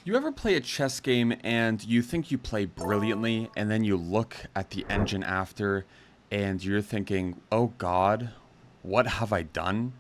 You ever play a chess game and you think you play brilliantly, and then you look at the engine after and you're thinking, oh God, what have I done?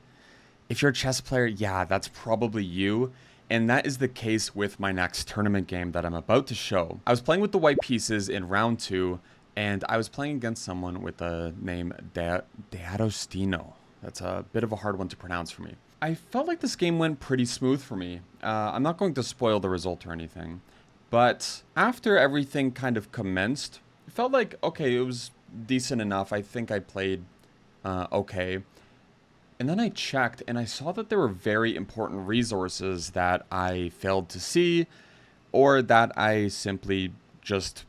If you're a chess player, yeah, that's probably you. And that is the case with my next tournament game that I'm about to show. I was playing with the white pieces in round 2, and I was playing against someone with the name D'Agostino. That's a bit of a hard one to pronounce for me. I felt like this game went pretty smooth for me. I'm not going to spoil the result or anything, but after everything kind of commenced, it felt like, okay, it was decent enough. I think I played okay. And then I checked and I saw that there were very important resources that I failed to see, or that I simply just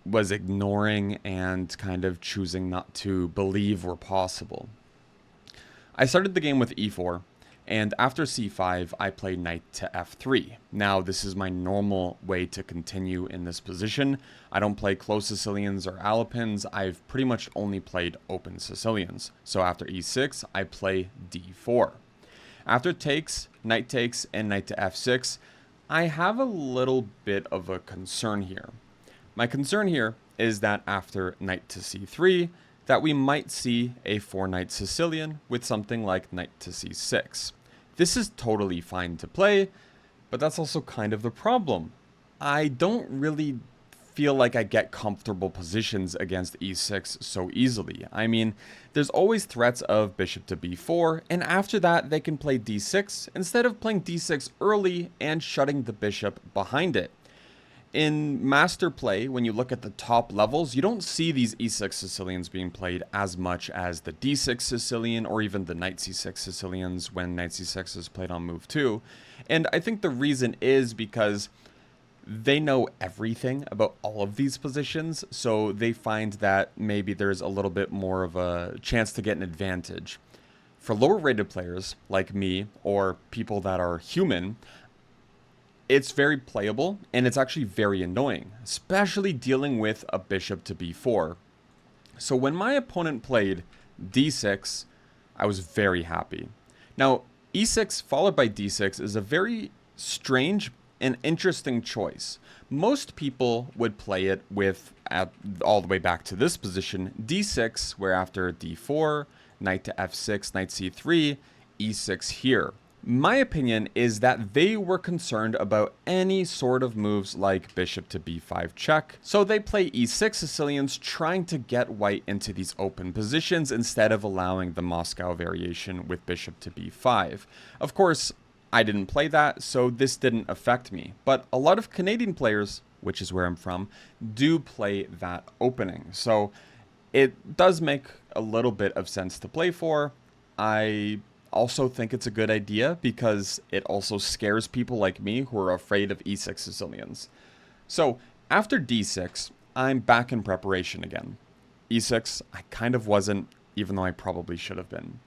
was ignoring and kind of choosing not to believe were possible. I started the game with e4, and after c5, I played knight to f3. Now, this is my normal way to continue in this position. I don't play closed Sicilians or Alapins. I've pretty much only played open Sicilians. So after e6, I play d4. After takes, and knight to f6, I have a little bit of a concern here. My concern here is that after knight to c3, that we might see a 4-knight Sicilian with something like knight to c6. This is totally fine to play, but that's also kind of the problem. I don't really feel like I get comfortable positions against e6 so easily. I mean, there's always threats of bishop to b4, and after that they can play d6 instead of playing d6 early and shutting the bishop behind it. In master play, when you look at the top levels, you don't see these e6 Sicilians being played as much as the d6 Sicilian or even the knight c6 Sicilians when knight c6 is played on move 2. And I think the reason is because they know everything about all of these positions, so they find that maybe there's a little bit more of a chance to get an advantage. For lower rated players like me or people that are human, it's very playable, and it's actually very annoying, especially dealing with a bishop to b4. So when my opponent played d6, I was very happy. Now, e6 followed by d6 is a very strange and interesting choice. Most people would play it with, all the way back to this position, d6, where after d4, knight to f6, knight c3, e6 here. My opinion is that they were concerned about any sort of moves like bishop to b5 check, so they play e6 Sicilians trying to get white into these open positions instead of allowing the Moscow variation with bishop to b5. Of course, I didn't play that, so this didn't affect me, but a lot of Canadian players, which is where I'm from, do play that opening, so it does make a little bit of sense to play for. I also think it's a good idea because it also scares people like me who are afraid of e6 Sicilians. So after d6, I'm back in preparation again. e6, I kind of wasn't, even though I probably should have been.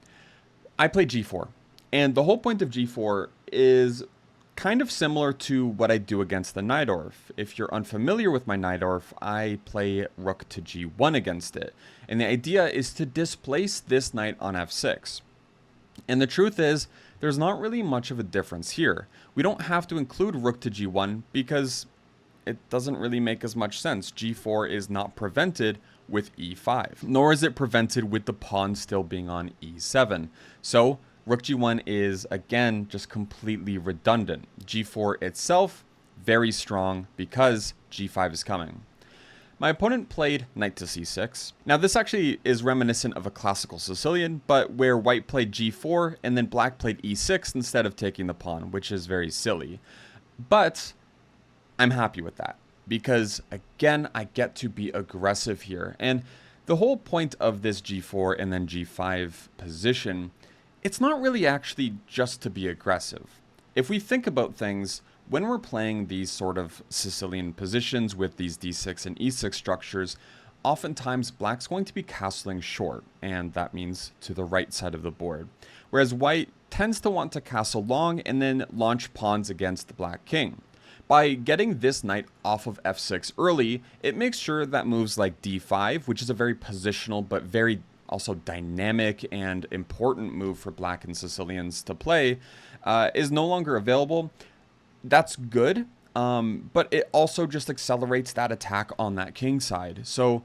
I play g4, and the whole point of g4 is kind of similar to what I do against the Najdorf. If you're unfamiliar with my Najdorf, I play rook to g1 against it, and the idea is to displace this knight on f6. And the truth is, there's not really much of a difference here. We don't have to include rook to g1 because it doesn't really make as much sense. g4 is not prevented with e5, nor is it prevented with the pawn still being on e7. So rook g1 is, again, just completely redundant. g4 itself, very strong because g5 is coming. My opponent played knight to c6. Now this actually is reminiscent of a classical Sicilian, but where white played g4 and then black played e6 instead of taking the pawn, which is very silly. But I'm happy with that because, again, I get to be aggressive here. And the whole point of this g4 and then g5 position, it's not really actually just to be aggressive. If we think about things, when we're playing these sort of Sicilian positions with these d6 and e6 structures, oftentimes black's going to be castling short, and that means to the right side of the board. Whereas white tends to want to castle long and then launch pawns against the black king. By getting this knight off of f6 early, it makes sure that moves like d5, which is a very positional but very also dynamic and important move for black and Sicilians to play, is no longer available. That's good. but it also just accelerates that attack on that king side. So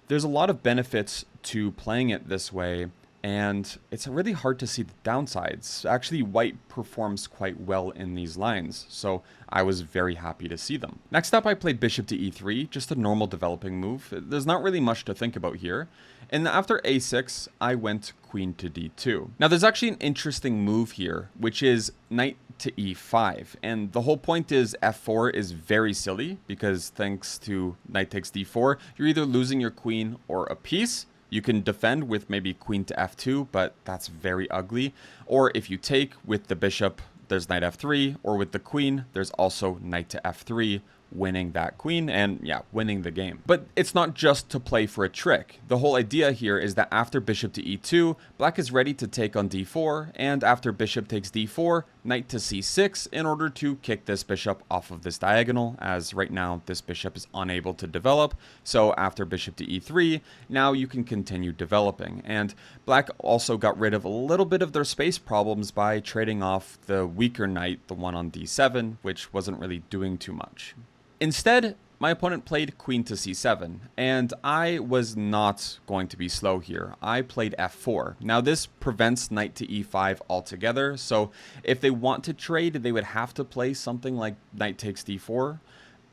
there's a lot of benefits to playing it this way, and it's really hard to see the downsides. Actually, white performs quite well in these lines, so I was very happy to see them. Next up, I played bishop to e3, just a normal developing move. There's not really much to think about here. And after a6, I went queen to d2. Now, there's actually an interesting move here, which is knight to e5. And the whole point is f4 is very silly, because thanks to knight takes d4, you're either losing your queen or a piece. You can defend with maybe queen to f2, but that's very ugly. Or if you take with the bishop, there's knight f3, or with the queen, there's also knight to f3, winning that queen and, yeah, winning the game. But it's not just to play for a trick. The whole idea here is that after bishop to e2, black is ready to take on d4, and after bishop takes d4, knight to c6 in order to kick this bishop off of this diagonal, as right now this bishop is unable to develop. So after bishop to e3, now you can continue developing. And black also got rid of a little bit of their space problems by trading off the weaker knight, the one on d7, which wasn't really doing too much. Instead, my opponent played queen to c7, and I was not going to be slow here. I played f4. Now, this prevents knight to e5 altogether, so if they want to trade, they would have to play something like knight takes d4.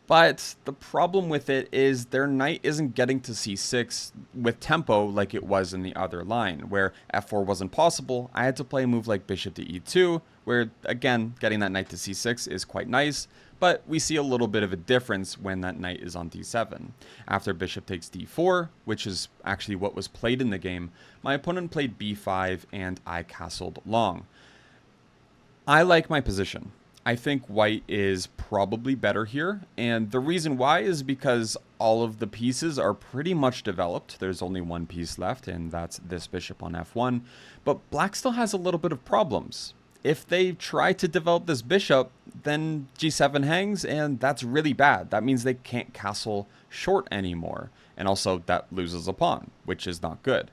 But the problem with it is their knight isn't getting to c6 with tempo like it was in the other line, where f4 wasn't possible. I had to play a move like bishop to e2, where, again, getting that knight to c6 is quite nice, but we see a little bit of a difference when that knight is on d7. After bishop takes d4, which is actually what was played in the game, my opponent played b5 and I castled long. I like my position. I think white is probably better here, and the reason why is because all of the pieces are pretty much developed. There's only one piece left, and that's this bishop on f1, but black still has a little bit of problems. If they try to develop this bishop, then g7 hangs, and that's really bad. That means they can't castle short anymore, and also that loses a pawn, which is not good.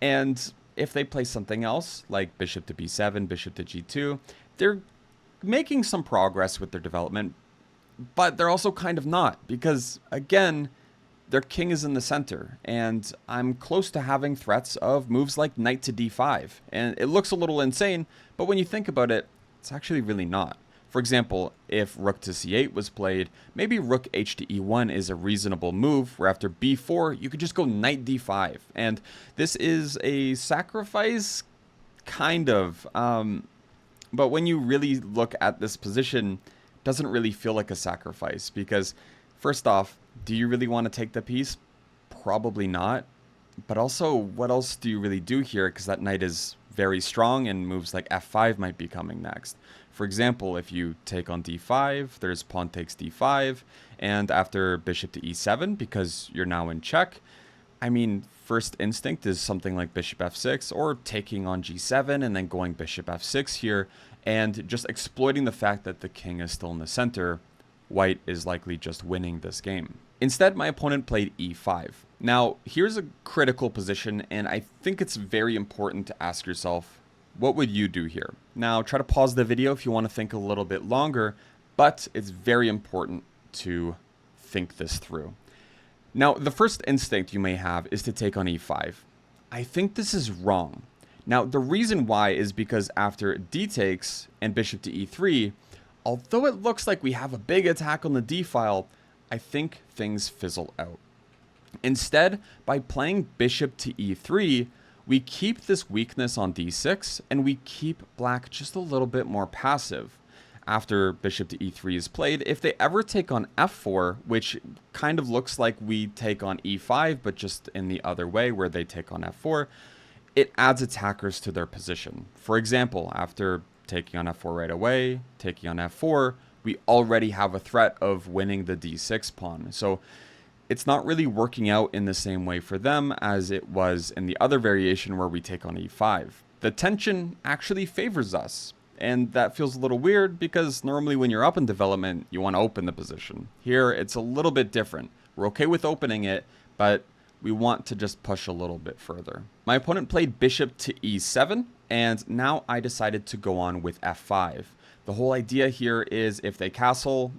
And if they play something else, like bishop to b7, bishop to g2, they're making some progress with their development, but they're also kind of not, because, again, their king is in the center, and I'm close to having threats of moves like knight to d5. And it looks a little insane, but when you think about it, it's actually really not. For example, if rook to c8 was played, maybe rook h to e1 is a reasonable move, where after b4, you could just go knight d5. And this is a sacrifice, kind of. But when you really look at this position, it doesn't really feel like a sacrifice, because first off, do you really want to take the piece? Probably not. But also, what else do you really do here? Because that knight is very strong, and moves like f5 might be coming next. For example, if you take on d5, there's pawn takes d5, and after bishop to e7, because you're now in check, I mean, first instinct is something like bishop f6, or taking on g7 and then going bishop f6 here, and just exploiting the fact that the king is still in the center. White is likely just winning this game. Instead, my opponent played e5. Now, here's a critical position, and I think it's very important to ask yourself, what would you do here? Now, try to pause the video if you want to think a little bit longer, but it's very important to think this through. Now, the first instinct you may have is to take on e5. I think this is wrong. Now, the reason why is because after d takes and bishop to e3, although it looks like we have a big attack on the d file, I think things fizzle out. Instead, by playing bishop to e3, we keep this weakness on d6, and we keep black just a little bit more passive. After bishop to e3 is played, if they ever take on f4, which kind of looks like we take on e5, but just in the other way where they take on f4, it adds attackers to their position. For example, after taking on f4 right away, taking on f4, we already have a threat of winning the d6 pawn. So it's not really working out in the same way for them as it was in the other variation where we take on e5. The tension actually favors us. And that feels a little weird, because normally when you're up in development, you want to open the position. Here, it's a little bit different. We're okay with opening it, but we want to just push a little bit further. My opponent played bishop to e7, and now I decided to go on with f5. The whole idea here is if they castle,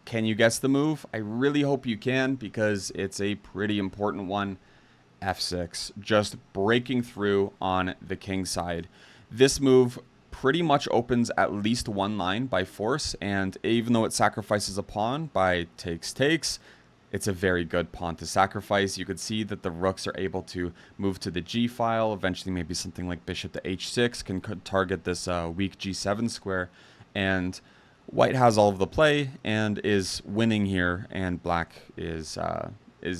Can you guess the move? I really hope you can, because it's a pretty important one. F6, just breaking through on the king side. This move pretty much opens at least one line by force, and even though it sacrifices a pawn by takes, it's a very good pawn to sacrifice. You could see that the rooks are able to move to the g file. Eventually, maybe something like bishop to h6 can target this weak g7 square, and white has all of the play and is winning here, and black is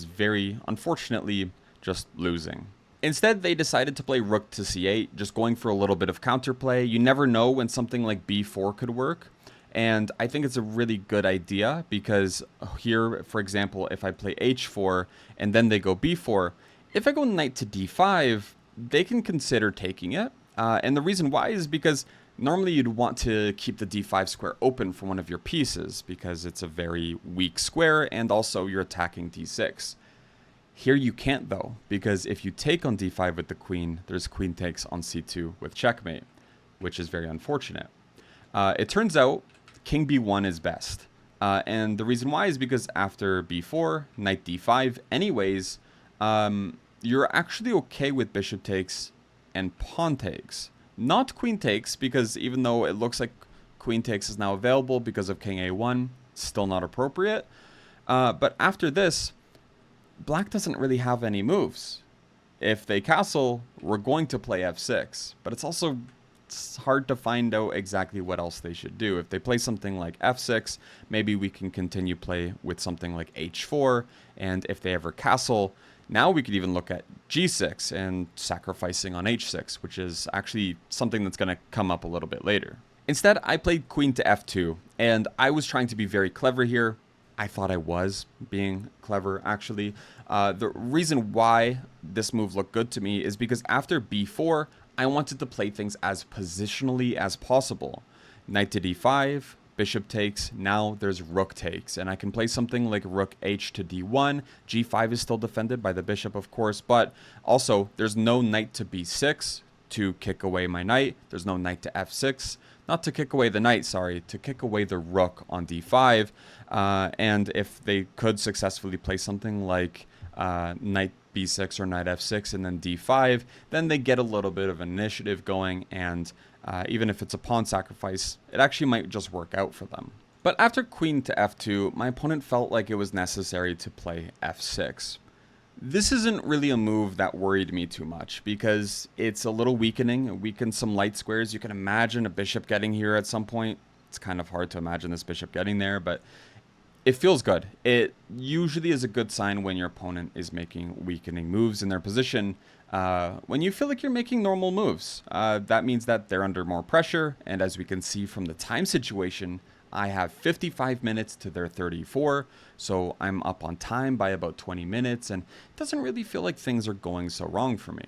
very unfortunately just losing. Instead, they decided to play rook to c8, just going for a little bit of counterplay. You never know when something like b4 could work, and I think it's a really good idea, because here, for example, if I play h4 and then they go b4, if I go knight to d5, they can consider taking it. And the reason why is because normally you'd want to keep the d5 square open for one of your pieces, because it's a very weak square, and also you're attacking d6. Here you can't, though, because if you take on d5 with the queen, there's queen takes on c2 with checkmate, which is very unfortunate. It turns out king b1 is best. And the reason why is because after b4, knight d5 anyways, you're actually okay with bishop takes and pawn takes. Not queen takes, because even though it looks like queen takes is now available because of king a1, still not appropriate. But after this, black doesn't really have any moves. If they castle, we're going to play f6, but it's hard to find out exactly what else they should do. If they play something like f6, maybe we can continue play with something like h4, and if they ever castle, now we could even look at g6 and sacrificing on h6, which is actually something that's going to come up a little bit later. Instead, I played queen to f2, and I was trying to be very clever here. I thought I was being clever, actually. The reason why this move looked good to me is because after b4, I wanted to play things as positionally as possible. Knight to d5, bishop takes, now there's rook takes, and I can play something like rook h to d1. g5 is still defended by the bishop, of course, but also there's no knight to b6 to kick away my knight. There's no knight to f6. Not to kick away the knight, sorry, to kick away the rook on d5. And if they could successfully play something like knight b6 or knight f6 and then d5, then they get a little bit of initiative going, and even if it's a pawn sacrifice, it actually might just work out for them. But after queen to f2, my opponent felt like it was necessary to play f6. This isn't really a move that worried me too much, because it's a little weakening. It weakens some light squares. You can imagine a bishop getting here at some point. It's kind of hard to imagine this bishop getting there, but it feels good. It usually is a good sign when your opponent is making weakening moves in their position. When you feel like you're making normal moves, that means that they're under more pressure. And as we can see from the time situation, I have 55 minutes to their 34, so I'm up on time by about 20 minutes, and it doesn't really feel like things are going so wrong for me.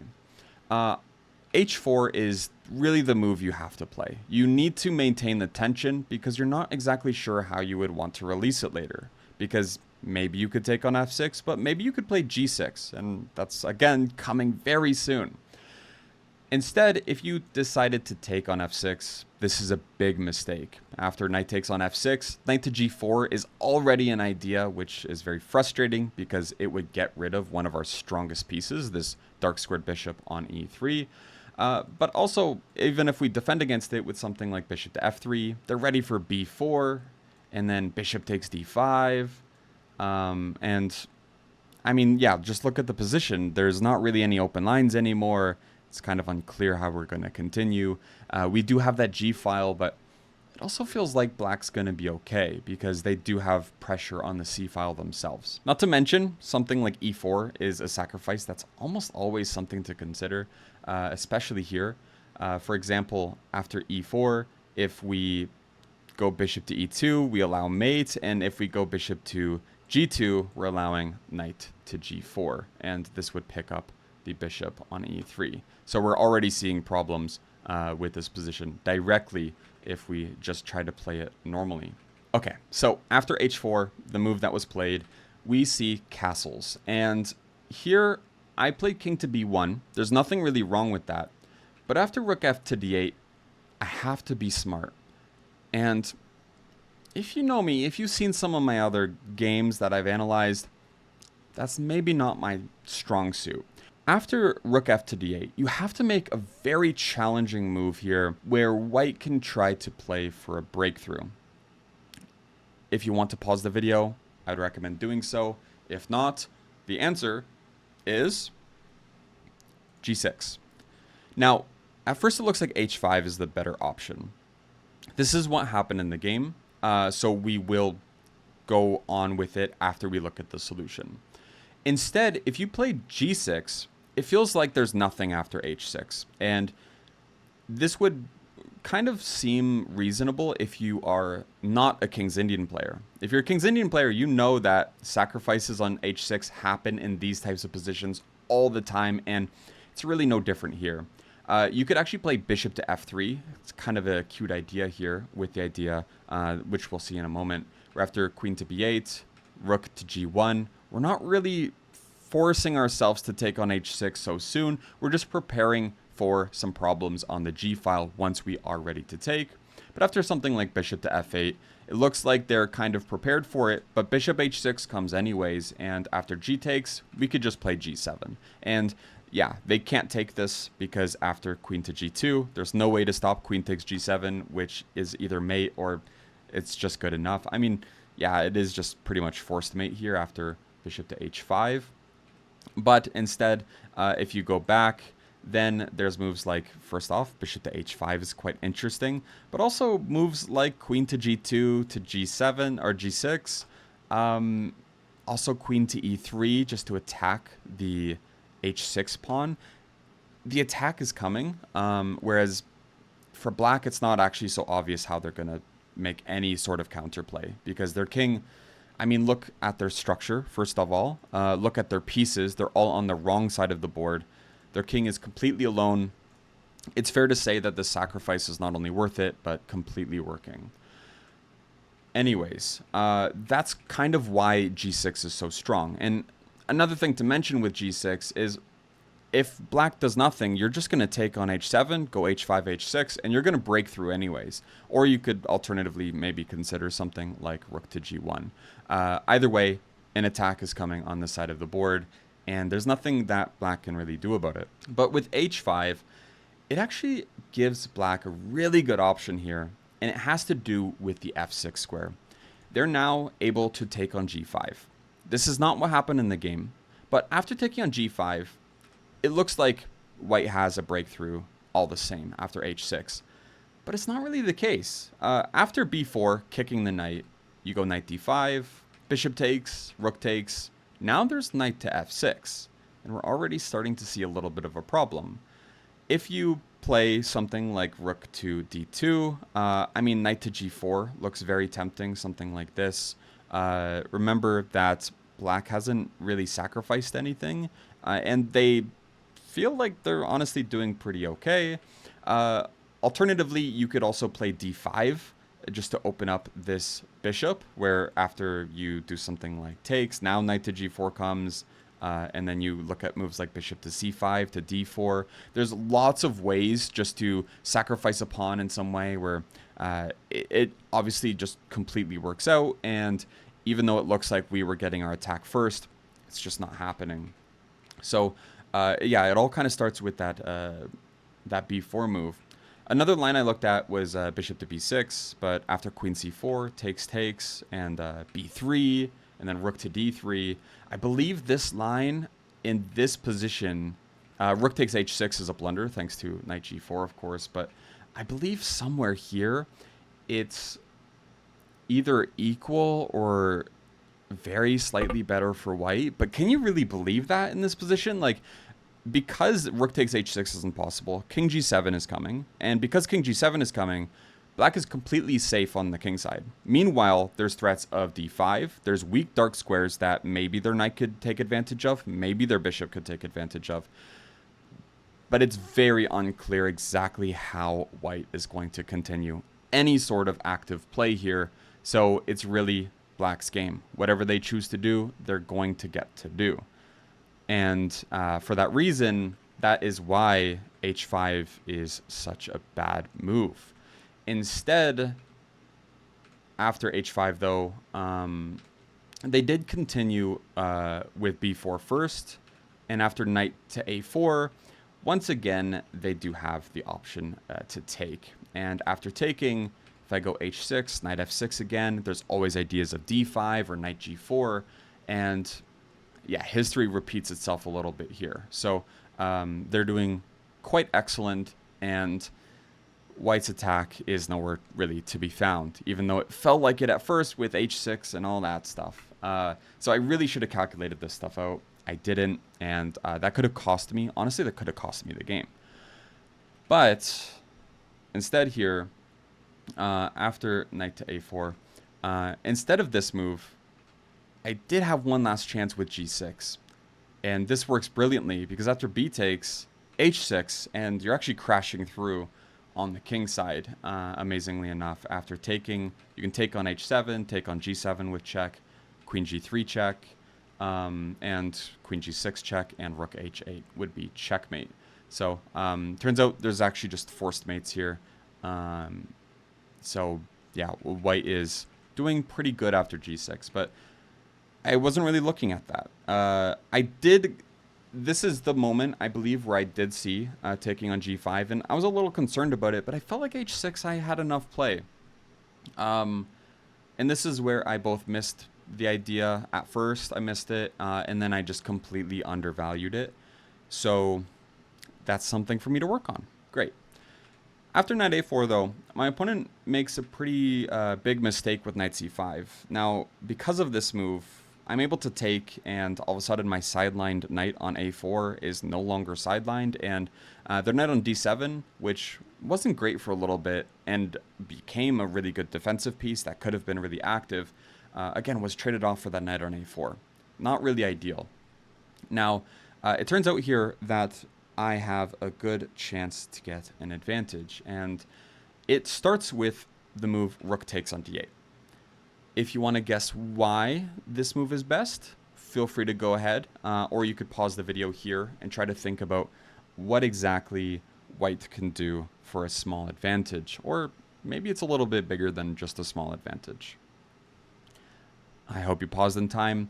H4 is really the move you have to play. You need to maintain the tension, because you're not exactly sure how you would want to release it later, because maybe you could take on f6, but maybe you could play g6, and that's, again, coming very soon. Instead, if you decided to take on f6, this is a big mistake. After knight takes on f6, knight to g4 is already an idea, which is very frustrating because it would get rid of one of our strongest pieces, this dark squared bishop on e3. But also, even if we defend against it with something like bishop to f3, they're ready for b4, and then bishop takes d5. And, I mean, yeah, just look at the position. There's not really any open lines anymore. It's kind of unclear how we're going to continue. We do have that G file, but it also feels like black's going to be okay, because they do have pressure on the C file themselves. Not to mention, something like E4 is a sacrifice that's almost always something to consider, especially here. For example, after E4, if we go bishop to E2, we allow mate, and if we go bishop to G2, we're allowing knight to G4, and this would pick up the bishop on e3. So we're already seeing problems with this position directly if we just try to play it normally. Okay, so after h4, the move that was played, we see castles. And here, I played king to b1. There's nothing really wrong with that. But after rook f to d8, I have to be smart. And if you know me, if you've seen some of my other games that I've analyzed, that's maybe not my strong suit. After rook f to d8, you have to make a very challenging move here where white can try to play for a breakthrough. If you want to pause the video, I'd recommend doing so. If not, the answer is g6. Now, at first it looks like h5 is the better option. This is what happened in the game, so we will go on with it after we look at the solution. Instead, if you play g6, it feels like there's nothing after h6, and this would kind of seem reasonable if you are not a King's Indian player. If you're a King's Indian player, you know that sacrifices on h6 happen in these types of positions all the time, and it's really no different here. You could actually play bishop to f3. It's kind of a cute idea here with the idea, which we'll see in a moment, where after queen to b8, rook to g1, we're not really forcing ourselves to take on h6 so soon. We're just preparing for some problems on the g file once we are ready to take. But after something like bishop to f8, it looks like they're kind of prepared for it, but bishop h6 comes anyways, and after g takes, we could just play g7. And yeah, they can't take this because after queen to g2, there's no way to stop queen takes g7, which is either mate or it's just good enough. I mean, yeah, it is just pretty much forced mate here after bishop to h5. But instead, if you go back, then there's moves like, first off, bishop to h5 is quite interesting, but also moves like queen to g2 to g7 or g6. Also queen to e3 just to attack the h6 pawn. The attack is coming, whereas for black, it's not actually so obvious how they're going to make any sort of counterplay because their king, I mean, look at their structure, first of all. Look at their pieces. They're all on the wrong side of the board. Their king is completely alone. It's fair to say that the sacrifice is not only worth it, but completely working. Anyways, that's kind of why g6 is so strong. And another thing to mention with g6 is if black does nothing, you're just going to take on h7, go h5, h6, and you're going to break through anyways. Or you could alternatively maybe consider something like rook to g1. Either way, an attack is coming on this side of the board, and there's nothing that black can really do about it. But with h5, it actually gives black a really good option here, and it has to do with the f6 square. They're now able to take on g5. This is not what happened in the game, but after taking on g5, it looks like white has a breakthrough all the same after h6. But it's not really the case. After b4, kicking the knight, you go knight d5, bishop takes, rook takes. Now there's knight to f6, and we're already starting to see a little bit of a problem. If you play something like rook to d2, I mean, knight to g4 looks very tempting, something like this. Remember that black hasn't really sacrificed anything, and they feel like they're honestly doing pretty okay. Alternatively, you could also play d5 just to open up this bishop, where after you do something like takes, now knight to g4 comes, and then you look at moves like bishop to c5 to d4. There's lots of ways just to sacrifice a pawn in some way where it obviously just completely works out, and even though it looks like we were getting our attack first, it's just not happening. So yeah, it all kind of starts with that that b4 move. Another line I looked at was bishop to b6, but after queen c4, takes, and b3, and then rook to d3. I believe this line in this position, rook takes h6 is a blunder, thanks to knight g4, of course, but I believe somewhere here, it's either equal or very slightly better for white. But can you really believe that in this position? Like, because rook takes h6 is impossible, king g7 is coming, and because king g7 is coming, black is completely safe on the king side. Meanwhile, there's threats of d5. There's weak dark squares that maybe their knight could take advantage of, maybe their bishop could take advantage of. But it's very unclear exactly how white is going to continue any sort of active play here. So it's really black's game. Whatever they choose to do, they're going to get to do. And for that reason, that is why h5 is such a bad move. Instead, after h5, though, they did continue with b4 first, and after knight to a4, once again, they do have the option to take. And after taking, if I go h6, knight f6 again, there's always ideas of d5 or knight g4, and yeah, history repeats itself a little bit here. So they're doing quite excellent, and White's attack is nowhere really to be found, even though it felt like it at first with h6 and all that stuff. So I really should have calculated this stuff out. I didn't, and that could have cost me, honestly, that could have cost me the game. But instead here, after knight to a4, instead of this move, I did have one last chance with g6. And this works brilliantly, because after b takes, h6, and you're actually crashing through on the king side, amazingly enough. After taking, you can take on h7, take on g7 with check, queen g3 check, and queen g6 check, and rook h8 would be checkmate. So turns out there's actually just forced mates here. So yeah, white is doing pretty good after g6, but I wasn't really looking at that. This is the moment, I believe, where I did see taking on g5, and I was a little concerned about it, but I felt like h6 I had enough play. And this is where I both missed the idea at first, I missed it, and then I just completely undervalued it. So that's something for me to work on. Great. After knight a4, though, my opponent makes a pretty big mistake with knight c5. Now, because of this move, I'm able to take, and all of a sudden my sidelined knight on a4 is no longer sidelined, and their knight on d7, which wasn't great for a little bit, and became a really good defensive piece that could have been really active, again, was traded off for that knight on a4. Not really ideal. Now, it turns out here that I have a good chance to get an advantage, and it starts with the move rook takes on d8. If you want to guess why this move is best, feel free to go ahead, or you could pause the video here and try to think about what exactly white can do for a small advantage, or maybe it's a little bit bigger than just a small advantage. I hope you paused in time.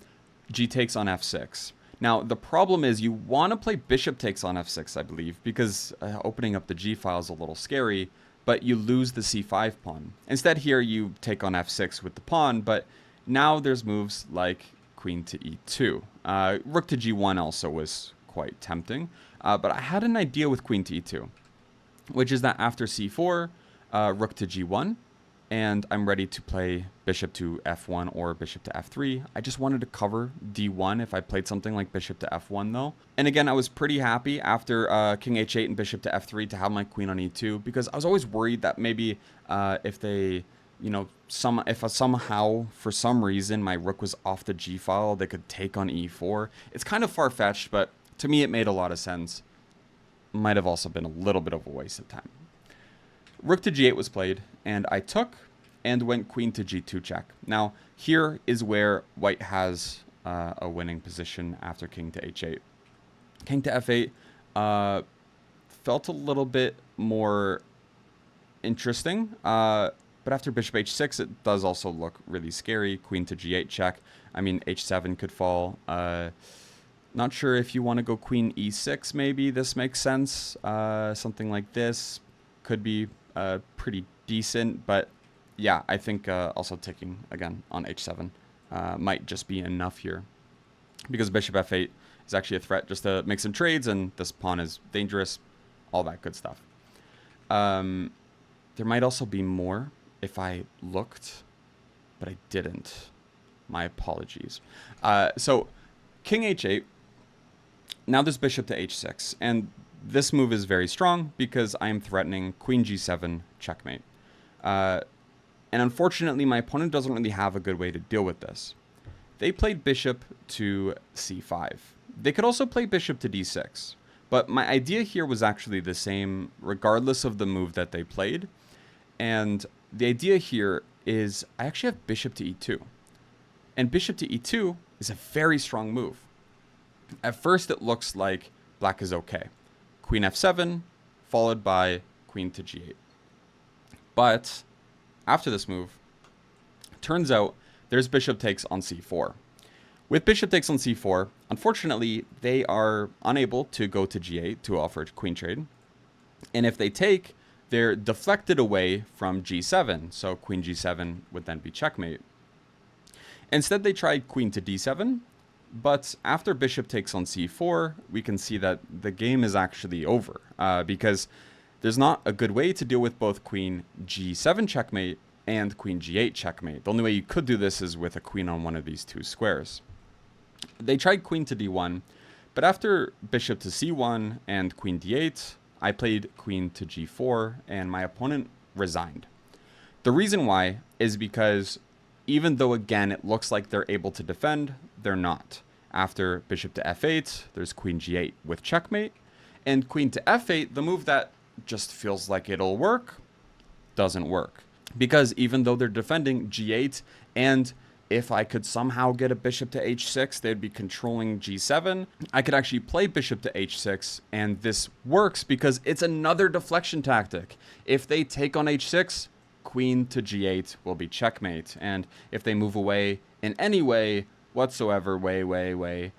G takes on f6. Now, the problem is you want to play bishop takes on f6, I believe, because opening up the g file is a little scary, but you lose the c5 pawn. Instead here, you take on f6 with the pawn, but now there's moves like queen to e2. Rook to g1 also was quite tempting, but I had an idea with queen to e2, which is that after c4, rook to g1, and I'm ready to play bishop to f1 or bishop to f3. I just wanted to cover d1 if I played something like bishop to f1 though. And again, I was pretty happy after king h8 and bishop to f3 to have my queen on e2, because I was always worried that maybe if they, you know, somehow, for some reason, my rook was off the g file, they could take on e4. It's kind of far-fetched, but to me it made a lot of sense. Might have also been a little bit of a waste of time. Rook to g8 was played, and I took and went queen to g2 check. Now, here is where white has a winning position after king to h8. King to f8 felt a little bit more interesting, but after bishop h6, it does also look really scary. Queen to g8 check. I mean, h7 could fall. Not sure if you want to go queen e6, maybe this makes sense. Something like this could be pretty decent, but yeah, I think also ticking again on h7 might just be enough here, because bishop f8 is actually a threat just to make some trades, and this pawn is dangerous, all that good stuff. There might also be more if I looked, but I didn't. My apologies. So king h8, now there's bishop to h6, and this move is very strong because I am threatening queen g7 checkmate. And unfortunately, my opponent doesn't really have a good way to deal with this. They played bishop to c5. They could also play bishop to d6. But my idea here was actually the same regardless of the move that they played. And the idea here is I actually have bishop to e2. And bishop to e2 is a very strong move. At first, it looks like black is okay. Queen f7, followed by queen to g8. But after this move, turns out there's bishop takes on c4. With bishop takes on c4, unfortunately, they are unable to go to g8 to offer queen trade. And if they take, they're deflected away from g7. So queen g7 would then be checkmate. Instead, they tried queen to d7. But after bishop takes on c4, we can see that the game is actually over. Because there's not a good way to deal with both queen g7 checkmate and queen g8 checkmate. The only way you could do this is with a queen on one of these two squares. They tried queen to d1, but after bishop to c1 and queen d8, I played queen to g4, and my opponent resigned. The reason why is because even though, again, it looks like they're able to defend, they're not. After bishop to f8, there's queen g8 with checkmate, and queen to f8, the move that just feels like it'll work, doesn't work. Because even though they're defending g8, and if I could somehow get a bishop to h6, they'd be controlling g7. I could actually play bishop to h6, and this works because it's another deflection tactic. If they take on h6, queen to g8 will be checkmate. And if they move away in any way whatsoever, queen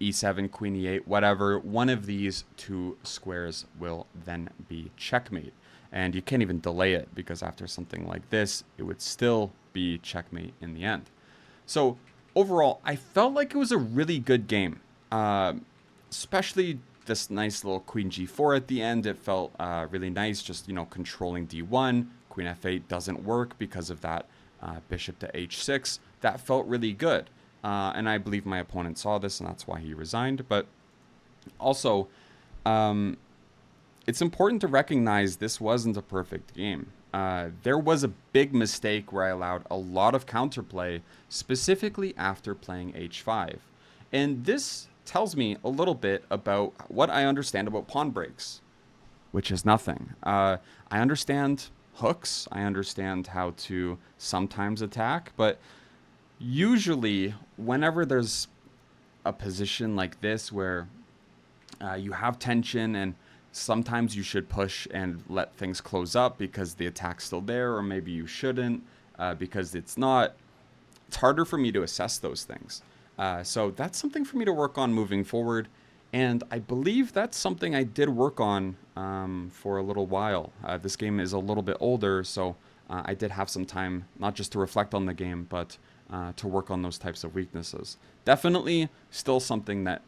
e7, queen e8, whatever, one of these two squares will then be checkmate. And you can't even delay it, because after something like this, it would still be checkmate in the end. So overall, I felt like it was a really good game, especially this nice little queen g4 at the end. It felt really nice, just, you know, controlling d1. Queen f8 doesn't work because of that bishop to h6. That felt really good. And I believe my opponent saw this, and that's why he resigned. But also, it's important to recognize this wasn't a perfect game. There was a big mistake where I allowed a lot of counterplay, specifically after playing h5. And this tells me a little bit about what I understand about pawn breaks, which is nothing. I understand hooks. I understand how to sometimes attack, but usually whenever there's a position like this where you have tension, and sometimes you should push and let things close up because the attack's still there, or maybe you shouldn't because it's not. It's harder for me to assess those things. So that's something for me to work on moving forward. And I believe that's something I did work on for a little while. This game is a little bit older, so I did have some time, not just to reflect on the game, but to work on those types of weaknesses. Definitely still something that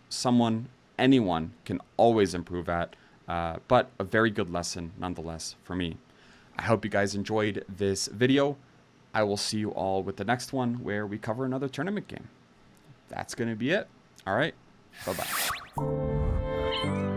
anyone can always improve at. But a very good lesson nonetheless for me. I hope you guys enjoyed this video. I will see you all with the next one, where we cover another tournament game. That's going to be it. All right. Bye-bye.